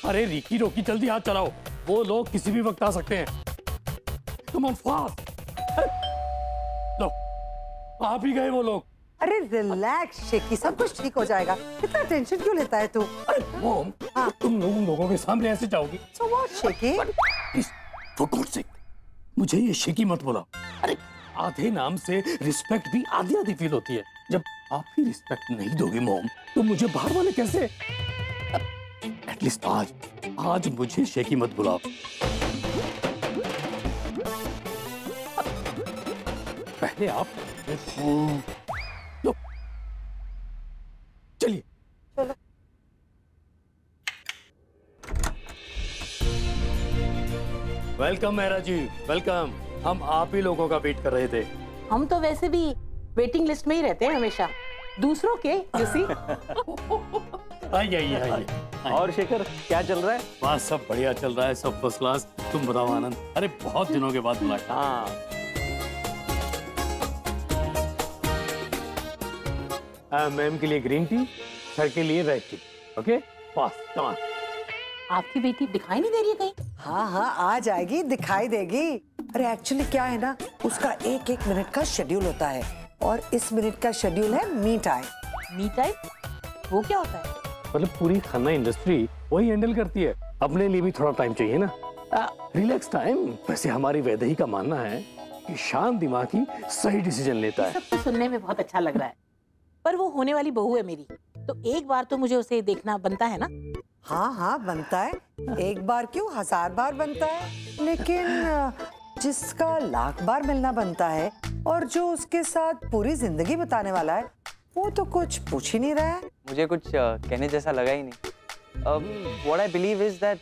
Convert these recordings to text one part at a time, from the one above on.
अरे रिकी रोकी, जल्दी हाथ चलाओ, वो लोग किसी भी वक्त आ सकते हैं। Come on fast. लो, आप ही गए वो लोग। अरे रिलैक्स शेकी, सब कुछ ठीक हो जाएगा, इतना टेंशन क्यों लेता है तू? अरे मॉम, तुम लोगों के सामने ऐसे जाओगी? So what, शेकी? प्लीज, फॉर गॉड्स सेक, मुझे ये शेकी मत बुलाओ। अरे आधे नाम से रिस्पेक्ट भी आधी आधी फील होती है। जब आप ही रिस्पेक्ट नहीं दोगे मॉम, तो मुझे बाहर वाले कैसे? एटलीस्ट आज मुझे शेकी मत बुलाओ। पहले आप लो, चलिए। चलो। वेलकम मेहरा जी, वेलकम। हम आप ही लोगों का वेट कर रहे थे। हम तो वैसे भी वेटिंग लिस्ट में ही रहते हैं हमेशा, दूसरों के, you see? आइए। और शेखर, क्या चल रहा है? बस सब बढ़िया चल रहा है, सब फर्स्ट क्लास। तुम बताओ आनंद? अरे बहुत दिनों के बाद मुलाकात। हाँ। मैम के लिए ग्रीन टी, सर के लिए red T. Okay, fast, come on. आपकी बेटी दिखाई नहीं दे रही है कहीं? हाँ, आ जाएगी, दिखाई देगी। अरे एक्चुअली क्या है ना, उसका एक एक मिनट का शेड्यूल होता है, और इस मिनट का शेड्यूल है मी टाइम। Me time? वो क्या होता है? मतलब पूरी खाना इंडस्ट्री वही हैंडल करती है, अपने लिए भी थोड़ा टाइम चाहिए ना, रिलैक्स टाइम। वैसे हमारी वैदेही का मानना है कि शांत दिमाग ही सही डिसीजन लेता है। सब तो सुनने में बहुत अच्छा लग रहा है, पर वो होने वाली बहू है मेरी, तो एक बार तो मुझे उसे देखना बनता है ना। हाँ, बनता है। एक बार क्यों, 1000 बार बनता है। लेकिन जिसका लाख बार मिलना बनता है और जो उसके साथ पूरी जिंदगी बिताने वाला है, वो तो कुछ पूछ ही नहीं रहा है। मुझे कुछ कहने जैसा लगा ही नहीं। What I believe is that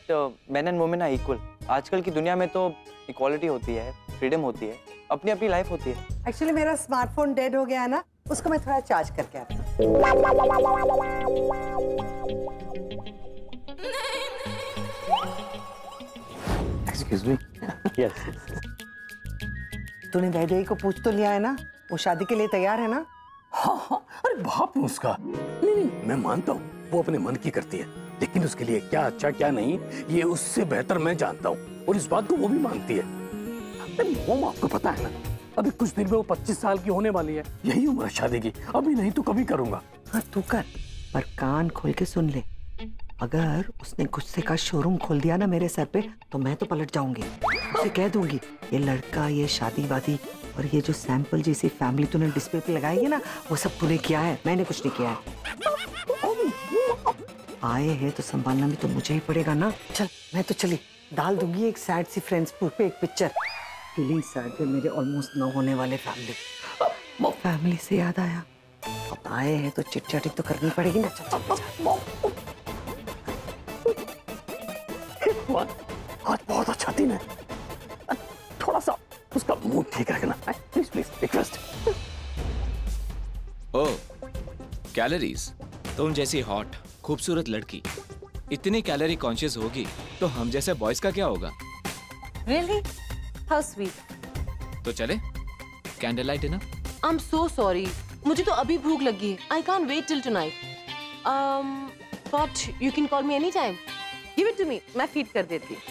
men and women are equal. आजकल की दुनिया में तो इक्वालिटी होती है, फ्रीडम होती है, अपनी अपनी लाइफ होती है। एक्चुअली मेरा स्मार्टफोन डेड हो गया है ना, उसको मैं थोड़ा चार्ज करके आती हूँ। Excuse me? Yes. तूने वैदेही को पूछ तो लिया है ना, वो शादी के लिए तैयार है ना? हाँ, अरे बाप उसका। नहीं, मैं मानता हूँ वो अपने मन की करती है, लेकिन उसके लिए क्या अच्छा क्या नहीं ये उससे बेहतर मैं जानता हूँ, और इस बात को वो भी मानती है। अरे मोम, आपको पता है ना, अभी कुछ दिन में वो 25 साल की होने वाली है। यही उम्र है शादी की, अभी नहीं तो कभी करूंगा। हाँ तू कर, पर कान खोल के सुन ले, अगर उसने गुस्से का शोरूम खोल दिया ना मेरे सर पे, तो मैं तो पलट जाऊंगी। उसे कह दूंगी ये लड़का, ये शादी वादी और ये जो सैंपल जैसी फैमिली तूने डिस्प्ले पे लगाई है ना, वो सब तूने किया है, मैंने कुछ नहीं किया है। आए हैं तो संभालना भी तो मुझे ही पड़ेगा ना। चल, मैं तो चली, डाल दूंगी एक सैड सी फ्रेंड्स पे एक पिक्चर। फीलिंग सैड पे मेरे ऑलमोस्ट न होने वाले फैमिली से याद आया, अब आए हैं तो चिट चैटिंग तो करनी पड़ेगी ना। चल आज बहुत अच्छा दिन है, थोड़ा सा उसका मूड ठीक रखना, प्लीज रिक्वेस्ट। Oh, calories. तुम जैसी हॉट खूबसूरत लड़की इतनी कैलोरी कॉन्शियस होगी तो हम जैसे बॉयज का क्या होगा? Really? How sweet. तो चले candle light dinner? I'm so sorry. मुझे तो अभी भूख लगी है. I can't wait till tonight. But you can call me anytime. Give it to me. मैं feed कर देती हूँ.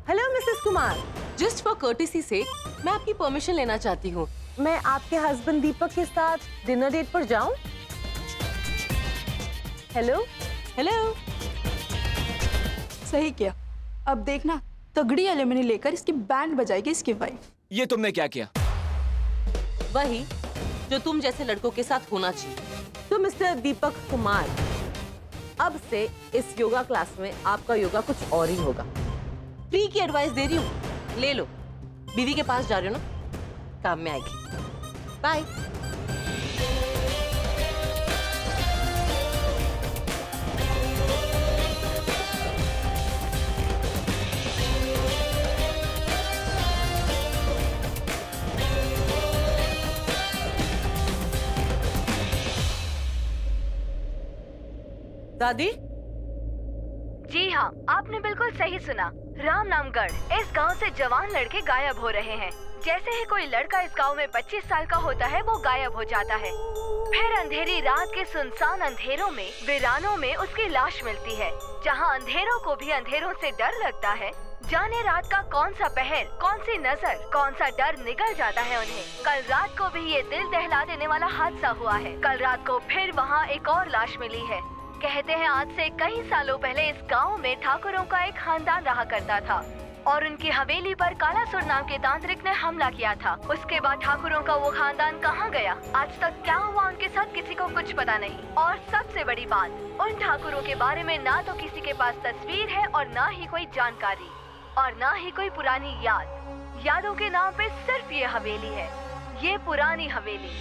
Hello, Mrs. Kumar. Just for courtesy sake, मैं आपकी परमिशन लेना चाहती हूँ. मैं आपके हस्बैंड दीपक के साथ डिनर डेट पर जाऊं? Hello hello. सही किया। अब देखना, तगड़ी एलिमनी लेकर इसकी बैंड बजाएगी इसकी वाइफ। ये तुमने क्या किया? वही जो तुम जैसे लड़कों के साथ होना चाहिए। तो मिस्टर दीपक कुमार, अब से इस योगा क्लास में आपका योगा कुछ और ही होगा। फ्री की एडवाइस दे रही हूँ, ले लो। बीवी के पास जा रहे हो ना, काम में आएगी। बाय। दादी, जी हाँ, आपने बिल्कुल सही सुना। रामनामगढ़, इस गांव से जवान लड़के गायब हो रहे हैं। जैसे ही कोई लड़का इस गांव में 25 साल का होता है वो गायब हो जाता है। फिर अंधेरी रात के सुनसान अंधेरों में वीरानों में उसकी लाश मिलती है। जहां अंधेरों को भी अंधेरों से डर लगता है, जाने रात का कौन सा पहर, कौन सी नजर, कौन सा डर निकल जाता है उन्हें। कल रात को भी ये दिल दहला देने वाला हादसा हुआ है। कल रात को फिर वहाँ एक और लाश मिली है। कहते हैं आज से कई सालों पहले इस गांव में ठाकुरों का एक खानदान रहा करता था और उनकी हवेली पर कालासुर नाम के तांत्रिक ने हमला किया था। उसके बाद ठाकुरों का वो खानदान कहाँ गया, आज तक क्या हुआ उनके साथ, किसी को कुछ पता नहीं। और सबसे बड़ी बात, उन ठाकुरों के बारे में ना तो किसी के पास तस्वीर है और ना ही कोई जानकारी और ना ही कोई पुरानी याद। यादों के नाम पे सिर्फ ये हवेली है, ये पुरानी हवेली।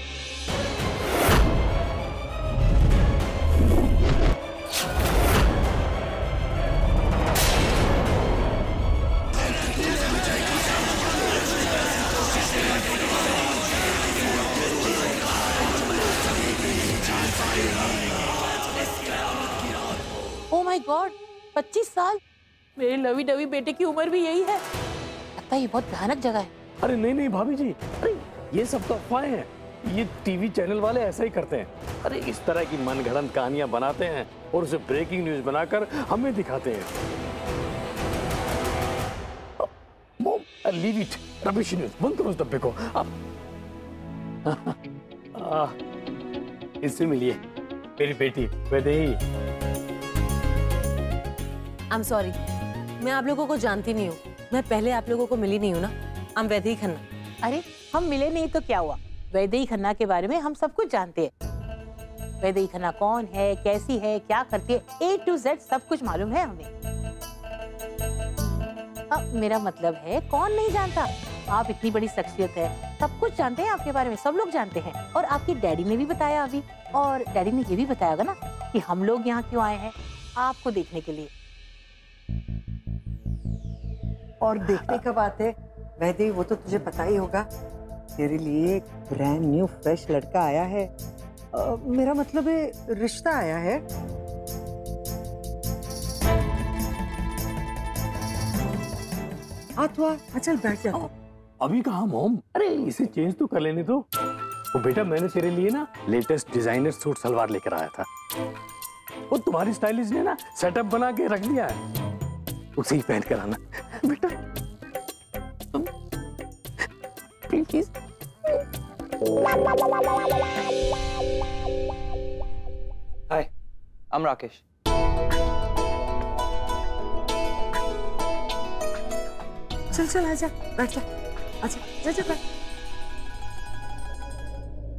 ओह माय गॉड, 25 साल! मेरे लवी डवी बेटे की उम्र भी यही है। लगता है ये बहुत भयानक जगह है। अरे नहीं नहीं भाभी जी, अरे ये सब तो अफवाहें हैं। ये टीवी चैनल वाले ऐसा ही करते हैं। अरे इस तरह की मनगढ़ंत कहानियां बनाते हैं और उसे ब्रेकिंग न्यूज बनाकर हमें दिखाते हैं। Mom, leave it, rubbish news, बंद करो उस डब्बे को अब। इससे मिलिए मेरी बेटी वैदेही। आई एम सॉरी, मैं आप लोगों को जानती नहीं हूँ। मैं पहले आप लोगों को मिली नहीं हूँ ना। I am Vaidehi Khanna. अरे हम मिले नहीं तो क्या हुआ, वैदेही खन्ना के बारे में हम सब कुछ जानते हैं। वैदेही खन्ना कौन है, कैसी है, क्या करती है, A to Z सब कुछ मालूम है हमें। अब मेरा मतलब है कौन नहीं जानता, आप इतनी बड़ी शख्सियत है, सब कुछ जानते हैं आपके बारे में, सब लोग जानते हैं। और आपकी डैडी ने भी बताया अभी, और डैडी ने ये भी बताया होगा ना कि हम लोग यहाँ क्यों आए हैं, आपको देखने के लिए। और देखने का बात है वैदेही, वो तो तुझे पता ही होगा, तेरे लिए एक ब्रांड न्यू फ्रेश लड़का आया है। मेरा मतलब है रिश्ता आया है। चल बैठ जा। अभी कहाँ मॉम, अरे इसे चेंज तो कर लेने दो। वो बेटा मैंने तेरे लिए ना लेटेस्ट डिजाइनर सूट सलवार लेकर आया था। वो तुम्हारी स्टाइलिस्ट ने ना सेटअप बना के रख दिया है, उसे ही पहन कर आना बेटा please. Hi, I am Rakesh. चल आजा, बैठ जा, आजा जा बैठ।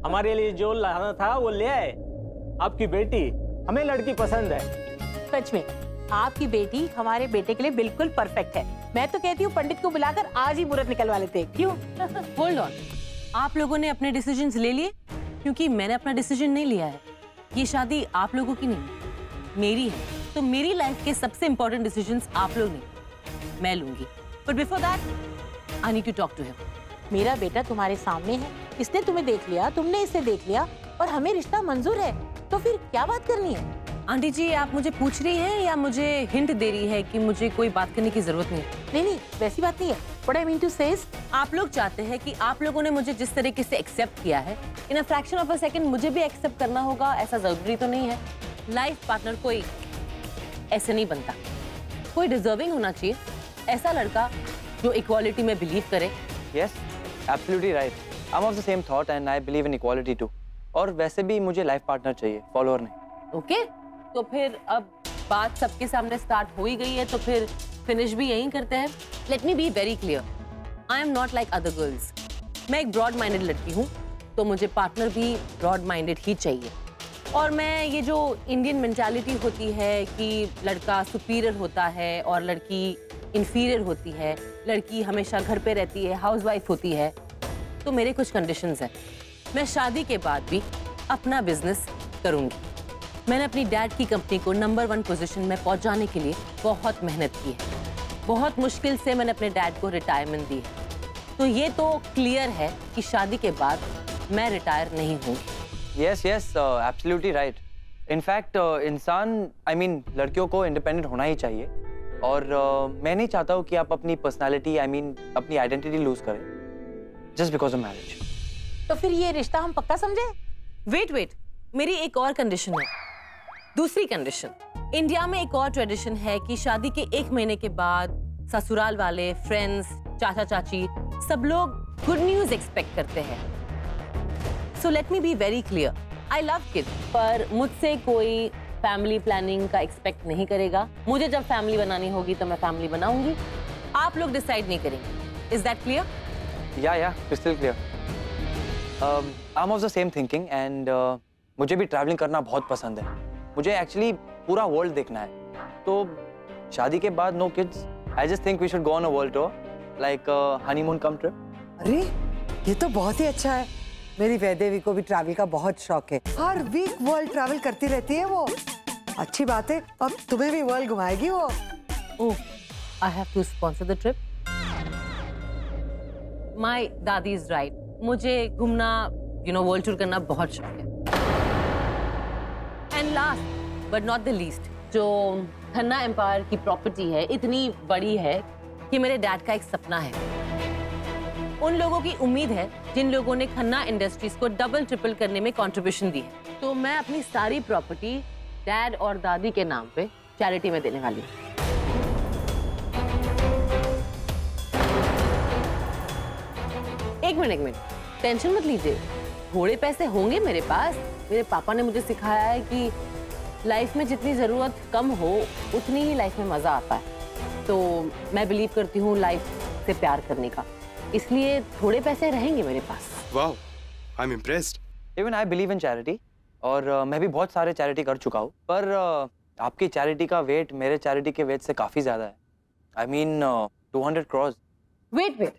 हमारे लिए जो लाना था वो ले आए। आपकी बेटी, हमें लड़की पसंद है। सच में आपकी बेटी हमारे बेटे के लिए बिल्कुल परफेक्ट है। मैं तो कहती हूँ पंडित को बुलाकर आज ही मुहूर्त निकलवा लेते। क्यों? होल्ड ऑन, आप लोगों ने अपने डिसीजंस ले लिए, क्योंकि मैंने अपना डिसीजन नहीं लिया है। ये शादी आप लोगों की नहीं, मेरी है। तो मेरी लाइफ के सबसे इंपॉर्टेंट डिसीजंस आप लोग नहीं, मैं लूंगी। But before that I need to talk to him. मेरा बेटा तुम्हारे सामने है, इसने तुम्हें देख लिया, तुमने इसे देख लिया और हमें रिश्ता मंजूर है, तो फिर क्या बात करनी है? आंटी जी, आप मुझे पूछ रही हैं या मुझे हिंट दे रही है कि मुझे कोई बात करने की जरूरत नहीं? नहीं, वैसी बात नहीं है। What I mean to say is, आप लोग चाहते हैं कि आप लोगों ने मुझे जिस तरीके से एक्सेप्ट किया है, in a fraction of a second मुझे भी एक्सेप्ट करना होगा, ऐसा जरूरी तो नहीं है। लाइफ पार्टनर कोई ऐसे नहीं बनता, कोई डिजर्विंग होना चाहिए, ऐसा लड़का जो इक्वालिटी में बिलीव करे। Yes, absolutely right. I'm of the same thought and I believe in equality too. और वैसे भी मुझे लाइफ पार्टनर चाहिए, फॉलोअर नहीं। ओके, तो फिर अब बात सबके सामने स्टार्ट हो ही गई है, तो फिर फिनिश भी यहीं करते हैं। Let me be very clear, I am not like other girls. मैं एक ब्रॉड माइंडेड लड़की हूँ, तो मुझे पार्टनर भी ब्रॉड माइंडेड ही चाहिए। और मैं ये जो इंडियन मेंटालिटी होती है कि लड़का सुपीरियर होता है और लड़की इंफीरियर होती है, लड़की हमेशा घर पे रहती है, हाउसवाइफ होती है, तो मेरे कुछ कंडीशंस हैं। मैं शादी के बाद भी अपना बिजनेस करूँगी। मैंने अपनी डैड की कंपनी को नंबर 1 पोजीशन में पहुंचाने के लिए बहुत मेहनत की है। बहुत मुश्किल से मैंने अपने डैड को रिटायरमेंट दी है। तो ये तो क्लियर है कि शादी के बाद मैं रिटायर नहीं हूँगी। Yes, absolutely right. इनफैक्ट इंसान लड़कियों को इंडिपेंडेंट होना ही चाहिए और मैं नहीं चाहता हूँ कि आप अपनी पर्सनालिटी अपनी आइडेंटिटी लूज करें जस्ट बिकॉज ऑफ मैरिज। तो फिर ये रिश्ता हम पक्का समझे? वेट, मेरी एक और कंडीशन है। दूसरी कंडीशन, इंडिया में एक और ट्रेडिशन है कि शादी के 1 महीने के बाद ससुराल वाले, फ्रेंड्स, चाचा चाची सब लोग गुड न्यूज एक्सपेक्ट करते हैं। So let me be very clear, I love kid, पर मुझसे कोई फैमिली प्लानिंग का एक्सपेक्ट नहीं करेगा। मुझे जब फैमिली बनानी होगी तो मैं फैमिली बनाऊंगी, आप लोग डिसाइड नहीं करेंगे। Is that clear? या crystal clear. I am of the same thinking and मुझे भी ट्रैवलिंग करना बहुत पसंद है। मुझे एक्चुअली पूरा वर्ल्ड देखना है, तो शादी के बाद no kids, I just think we should go on a world tour like honeymoon cum trip. अरे ये तो बहुत ही अच्छा है। मेरी वैदेवी को भी ट्रैवल का बहुत शौक है, हर वीक वर्ल्ड ट्रैवल करती रहती है वो। अच्छी बात है, अब तुम्हें भी वर्ल्ड घुमाएगी वो। Oh, I have to sponsor the trip. My दादी इज राइट, मुझे घूमना वर्ल्ड टूर करना बहुत शौक है। And last but not the least, जो खन्ना एम्पायर की प्रॉपर्टी है इतनी बड़ी है कि मेरे डैड का एक सपना है। उन लोगों की उम्मीद है जिन लोगों ने खन्ना इंडस्ट्रीज को डबल ट्रिपल करने में कंट्रीब्यूशन दी है। तो मैं अपनी सारी प्रॉपर्टी डैड और दादी के नाम पे चैरिटी में देने वाली हूँ। एक मिनट, टेंशन मत लीजिए, थोड़े पैसे होंगे मेरे पास। मेरे पापा ने मुझे सिखाया है कि लाइफ में जितनी जरूरत कम हो उतनी ही लाइफ में मजा आता है। तो मैं बिलीव करती हूँ लाइफ से प्यार करने का, इसलिए थोड़े पैसे रहेंगे मेरे पास। Wow, I am impressed. Even I believe in charity और मैं भी बहुत सारे चैरिटी कर चुका हूँ, पर आपकी चैरिटी का वेट मेरे चैरिटी के वेट से काफी ज्यादा है। I mean 200 crores। वेट,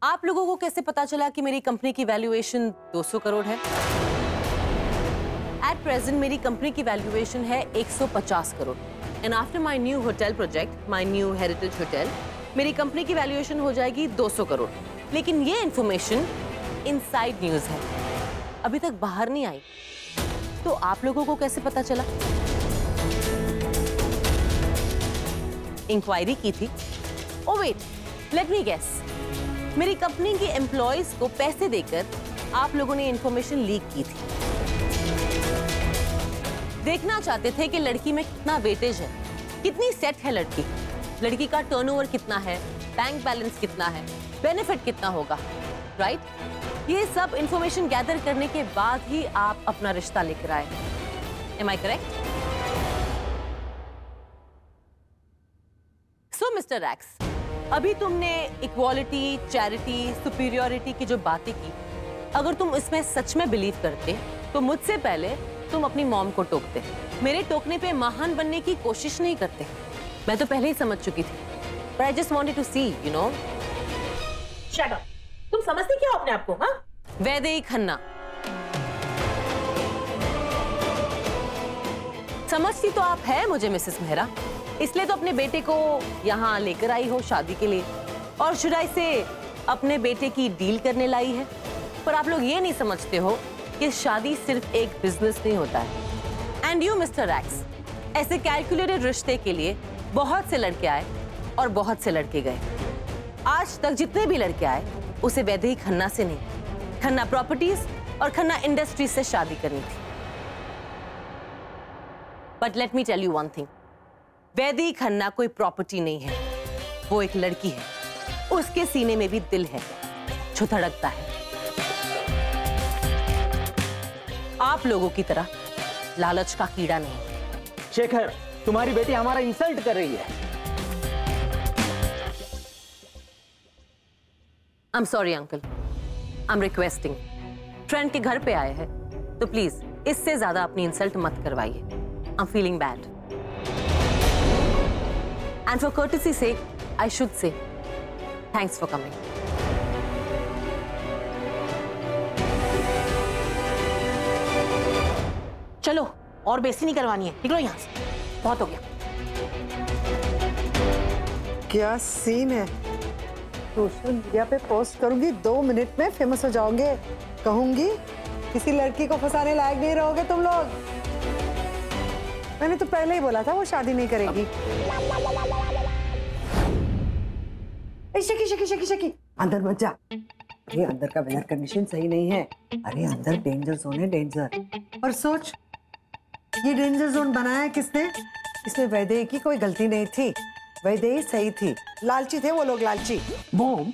आप लोगों को कैसे पता चला कि मेरी कंपनी की वैल्यूएशन 200 करोड़ है? एट प्रेजेंट मेरी कंपनी की वैल्यूएशन है 150 crore and after my new hotel project, my new heritage hotel, मेरी कंपनी की वैल्यूएशन हो जाएगी 200 करोड़। लेकिन ये इंफॉर्मेशन इनसाइड न्यूज है, अभी तक बाहर नहीं आई। तो आप लोगों को कैसे पता चला? इंक्वायरी की थी? Oh wait, let me guess, मेरी कंपनी के एम्प्लॉयज को पैसे देकर आप लोगों ने इंफॉर्मेशन लीक की थी। देखना चाहते थे कि लड़की में कितना वेटेज है, कितनी सेट है लड़की का टर्नओवर कितना है, बैंक बैलेंस कितना है, बेनिफिट कितना होगा, राइट? ये सब इंफॉर्मेशन गैदर करने के बाद ही आप अपना रिश्ता लेकर आए। Am I correct? So mister Rax, अभी तुमने इक्वालिटी, चैरिटी, सुपीरियरिटी की जो बातें की, अगर तुम इसमें सच में बिलीव करते तो मुझसे पहले तुम अपनी मॉम को टोकते। मेरे टोकने पे महान बनने की कोशिश नहीं करते। मैं तो पहले ही समझ चुकी थी, but I just wanted to see, you know. Shut up. तुम समझते क्या हो अपने आप को? हाँ? वैदेही खन्ना। समझती तो आप है मुझे मिसेस मेहरा, इसलिए तो अपने बेटे को यहाँ लेकर आई हो शादी के लिए, और शुराई से अपने बेटे की डील करने लाई है। पर आप लोग ये नहीं समझते हो कि शादी सिर्फ एक बिजनेस नहीं होता है। एंड यू मिस्टर रैक्स, ऐसे कैलकुलेटेड रिश्ते के लिए बहुत से लड़के आए और बहुत से लड़के गए। आज तक जितने भी लड़के आए उसे वैदेही खन्ना से नहीं, खन्ना प्रॉपर्टीज और खन्ना इंडस्ट्रीज से शादी करनी थी। But let me tell you one thing, Vaidehi Khanna कोई प्रॉपर्टी नहीं है, वो एक लड़की है। उसके सीने में भी दिल है जो धड़कता है। आप लोगों की तरह लालच का कीड़ा नहीं। शेखर, तुम्हारी बेटी हमारा इंसल्ट कर रही है। I'm sorry uncle, I'm requesting। Friend के घर पे आए हैं तो प्लीज इससे ज्यादा अपनी इंसल्ट मत करवाइए। I'm feeling bad। And for courtesy sake, I should say thanks for coming। चलो, और बेइज्जती नहीं करवानी है, निकलो यहाँ से, बहुत हो गया। क्या सीन है, सोशल मीडिया पे पोस्ट करूंगी, 2 मिनट में फेमस हो जाओगे। कहूंगी किसी लड़की को फंसाने लायक नहीं रहोगे तुम लोग। मैंने तो पहले ही बोला था वो शादी नहीं करेगी। शकी शकी शकी शकी, अंदर मत जा। ये अंदर का वेदर कंडीशन सही नहीं है। अरे अंदर डेंजर जोन है, डेंजर। और सोच, ये डेंजर जोन बनाया किसने? इसमें वैदेही की कोई गलती नहीं थी। वैदेही सही थी, लालची थे वो लोग, लालची। मॉम,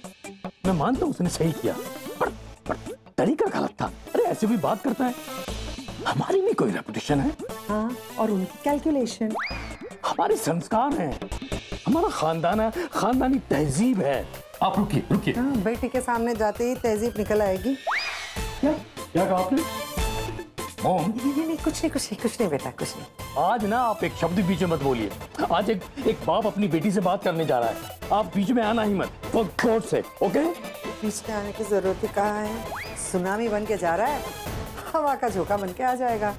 मैं मानता हूँ उसने सही किया, पर तरीका गलत था। अरे ऐसे भी बात करता है, हमारी भी कोई रेपुटेशन है। हाँ, और उनकी कैलकुलेशन, हमारे संस्कार हैं, हमारा खानदान है, खानदानी तहजीब है। आप रुकिए रुकिए। हाँ, बेटी के सामने जाते ही तहजीब निकल आएगी। क्या क्या कहा आपने? मॉम, नहीं, कुछ नहीं बेटा, कुछ नहीं। आज ना आप एक शब्द बीच में मत बोलिए। आज एक बाप अपनी बेटी से बात करने जा रहा है, आप बीच में आना ही मत, फॉर गॉड सेक, ओके? बीच में आने की जरूरत ही कहाँ है? सुनामी बन के जा रहा है, हवा का झोंका बन के आ जाएगा।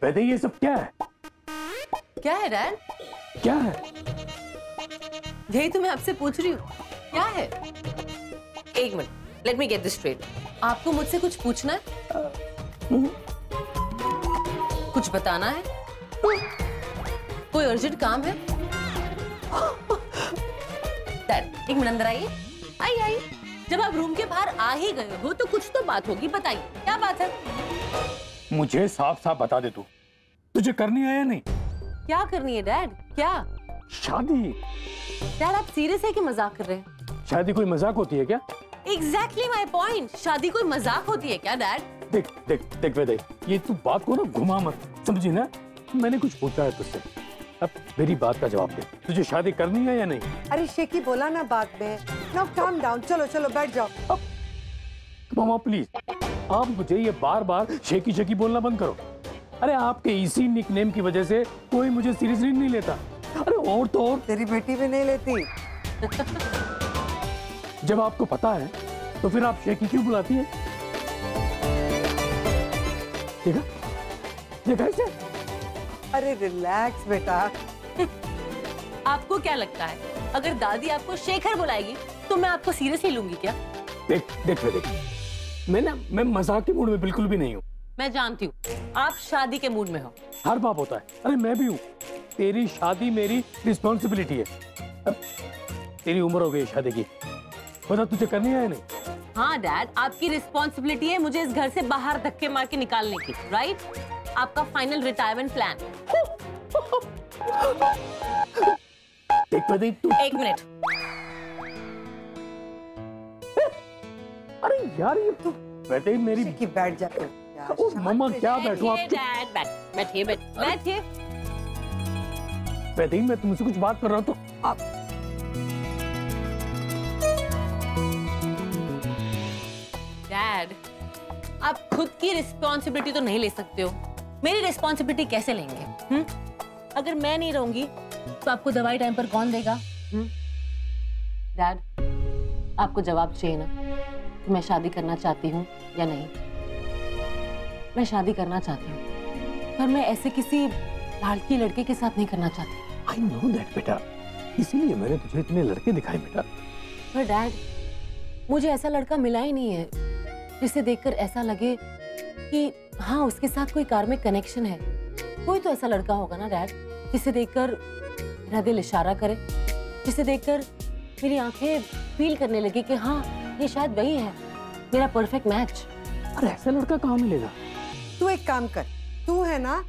वैसे ये सब क्या है? क्या है डैड? क्या है? यही तो मैं आपसे पूछ रही हूँ, क्या है? एक minute, let me get this straight. आपको मुझसे कुछ पूछना है? कुछ बताना है? कोई अर्जेंट काम है? डैड, एक मिनट अंदर आइए। आइए। जब आप रूम के बाहर आ ही गए हो तो कुछ तो बात होगी, बताइए क्या बात है? मुझे साफ साफ बता दे, तू तुझे करनी है या नहीं? क्या करनी है डैड? क्या? शादी। डैड, आप सीरियस है कि मजाक कर रहे हैं? शादी कोई मजाक होती है क्या? Exactly my point. शादी कोई मजाक होती है क्या डैड? देख वैदे, ये तू बात को ना घुमा मत, समझी ना? मैंने कुछ पूछा है तुझसे, अब मेरी बात का जवाब दे। तुझे शादी करनी है या नहीं? अरे शेकी बोला ना बात में। नाउ काम डाउन, चलो बैठ जाओ। मामा प्लीज, आप मुझे ये बार बार शेकी बोलना बंद करो। अरे आपके इसी निकनेम की वजह से कोई मुझे सीरियसली नहीं लेता। अरे और तो और तेरी बेटी भी नहीं लेती। जब आपको पता है तो फिर आप शेकी क्यों बुलाती है? देखा इसे? अरे रिलैक्स बेटा। आपको क्या लगता है, अगर दादी आपको शेखर बुलाएगी तो मैं आपको सीरियसली लूंगी क्या? देख मैं मजाक के मूड में बिल्कुल भी नहीं हूँ। मैं जानती हूँ आप शादी के मूड में हो। हर बाप होता है। अरे मैं भी हूँ। तेरी शादी मेरी रिस्पॉन्सिबिलिटी है। अब तेरी उम्र हो गई शादी की, बता तुझे करनी है या नहीं? हाँ डैड, आपकी रिस्पॉन्सिबिलिटी है मुझे इस घर से बाहर धक्के मार के निकालने की, राइट? आपका फाइनल रिटायरमेंट प्लान। एक मिनट। अरे यार ये तो वैसे ही मेरी शेकी बैठ जा। मम्मा क्या बैठो आप? बैठिए। वैसे ही मैं तुमसे कुछ बात कर रहा हूँ तो आप डैड, आप खुद की रिस्पॉन्सिबिलिटी तो नहीं ले सकते हो, मेरी रिस्पॉन्सिबिलिटी कैसे लेंगे? अगर मैं नहीं रहूंगी तो आपको दवाई टाइम पर कौन देगा? डैड, आपको जवाब चाहिए ना कि मैं शादी करना चाहती हूँ या नहीं? मैं शादी करना चाहती हूँ, पर मैं ऐसे किसी लाड़की लड़के के साथ नहीं करना चाहती। I know that बेटा, इसीलिए मैंने तुझे इतने लड़के दिखाए बेटा। पर डैड, मुझे ऐसा लड़का मिला ही नहीं है जिसे देखकर ऐसा लगे कि हाँ उसके साथ कोई कार्मिक कनेक्शन है। कोई तो ऐसा लड़का होगा ना डैड, जिसे देखकर मेरा दिल इशारा करे, जिसे देखकर मेरी आंखें फील करने लगे कि हाँ ये शायद वही है मेरा परफेक्ट मैच। अरे ऐसा लड़का कहाँ मिलेगा? तू एक काम कर, तू है ना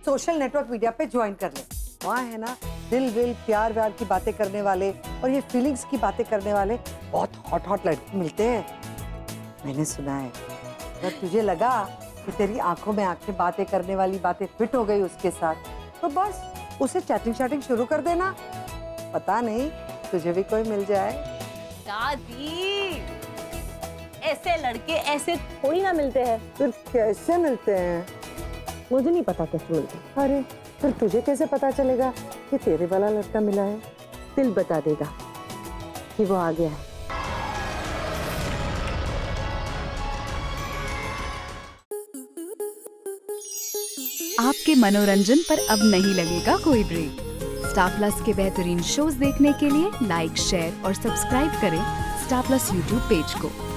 सोशल नेटवर्क मीडिया पे ज्वाइन कर ले। वहाँ है ना दिल विल प्यार व्यार की बातें करने वाले और ये फीलिंग्स की बातें करने वाले बहुत हॉट लड़के मिलते हैं। मैंने सुना है, अगर तुझे लगा कि तेरी आंखों में आंखें बातें करने वाली बातें फिट हो गई उसके साथ, तो बस उसे चैटिंग शुरू कर देना। पता नहीं तुझे भी कोई मिल जाए। दादी, ऐसे लड़के ऐसे थोड़ी ना मिलते हैं। फिर कैसे मिलते हैं? मुझे नहीं पता कैसे मिलते। अरे फिर तुझे कैसे पता चलेगा कि तेरे वाला लड़का मिला है? दिल बता देगा कि वो आ गया है। आपके मनोरंजन पर अब नहीं लगेगा कोई ब्रेक। स्टार प्लस के बेहतरीन शोज देखने के लिए लाइक, शेयर और सब्सक्राइब करें स्टार प्लस यूट्यूब पेज को।